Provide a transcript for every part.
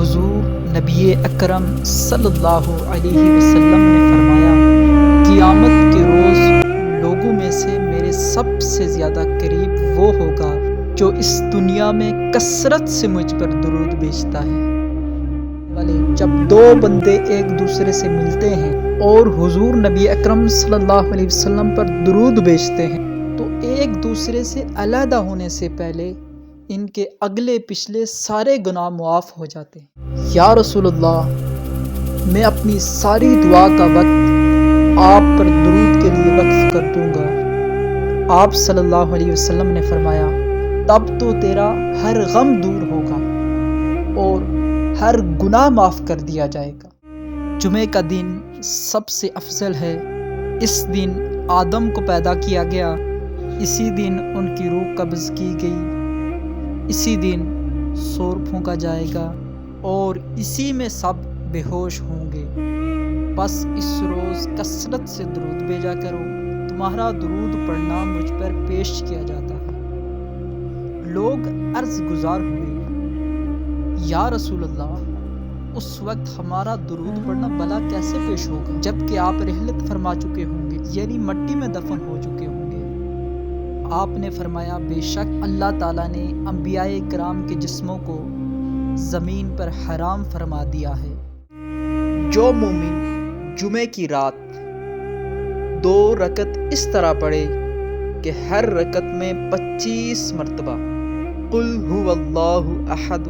حضور نبی اکرم صلی اللہ علیہ وسلم نے فرمایا، قیامت کے روز لوگوں میں سے میرے سب سے زیادہ قریب وہ ہوگا جو اس دنیا میں کثرت سے مجھ پر درود بھیجتا ہے۔ جب دو بندے ایک دوسرے سے ملتے ہیں اور حضور نبی اکرم صلی اللہ علیہ وسلم پر درود بھیجتے ہیں تو ایک دوسرے سے علیحدہ ہونے سے پہلے ان کے اگلے پچھلے سارے گناہ معاف ہو جاتے ہیں۔ یا رسول اللہ، میں اپنی ساری دعا کا وقت آپ پر درود کے لیے وقف کر دوں گا۔ آپ صلی اللہ علیہ وسلم نے فرمایا، تب تو تیرا ہر غم دور ہوگا اور ہر گناہ معاف کر دیا جائے گا۔ جمعے کا دن سب سے افضل ہے۔ اس دن آدم کو پیدا کیا گیا، اسی دن ان کی روح قبض کی گئی، اسی دن سور پھونکا جائے گا اور اسی میں سب بے ہوش ہوں گے۔ بس اس روز کثرت سے درود بھیجا کرو، تمہارا درود پڑھنا مجھ پر پیش کیا جاتا ہے۔ لوگ عرض گزار ہوئے، یا رسول اللہ، اس وقت ہمارا درود پڑھنا بھلا کیسے پیش ہوگا جبکہ آپ رحلت فرما چکے ہوں گے، یعنی مٹی میں دفن ہو چکے ہوں گے۔ آپ نے فرمایا، بے شک اللہ تعالیٰ نے انبیاء کرام کے جسموں کو زمین پر حرام فرما دیا ہے۔ جو مومن جمعے کی رات 2 رکعت اس طرح پڑھے کہ ہر رکعت میں 25 مرتبہ قل هو اللہ احد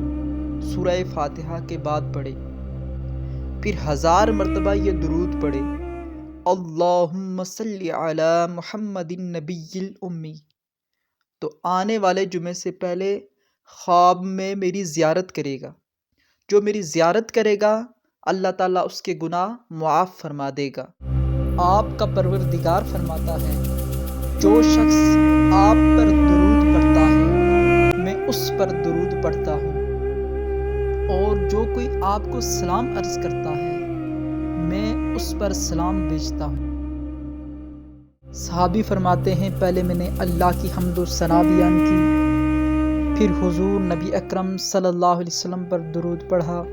سورہ فاتحہ کے بعد پڑھے، پھر 1000 مرتبہ یہ درود پڑھے، اللہم صلی علی محمد النبی الامی، تو آنے والے جمعے سے پہلے خواب میں میری زیارت کرے گا۔ جو میری زیارت کرے گا اللہ تعالیٰ اس کے گناہ معاف فرما دے گا۔ آپ کا پروردگار فرماتا ہے، جو شخص آپ پر درود پڑھتا ہے میں اس پر درود پڑھتا ہوں، اور جو کوئی آپ کو سلام عرض کرتا ہے میں اس پر سلام بھیجتا ہوں۔ صحابی فرماتے ہیں، پہلے میں نے اللہ کی حمد و ثنا بیان کی، پھر حضور نبی اکرم صلی اللہ علیہ وسلم پر درود پڑھا،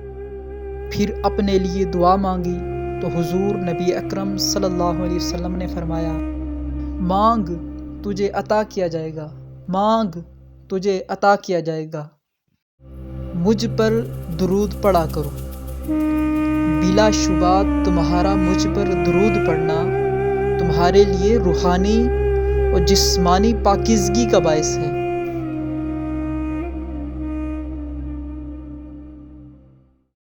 پھر اپنے لیے دعا مانگی تو حضور نبی اکرم صلی اللہ علیہ وسلم نے فرمایا، مانگ تجھے عطا کیا جائے گا، مانگ تجھے عطا کیا جائے گا۔ مجھ پر درود پڑھا کرو، بلا شبہ تمہارا مجھ پر درود پڑھنا تمہارے لیے روحانی اور جسمانی پاکیزگی کا باعث ہے۔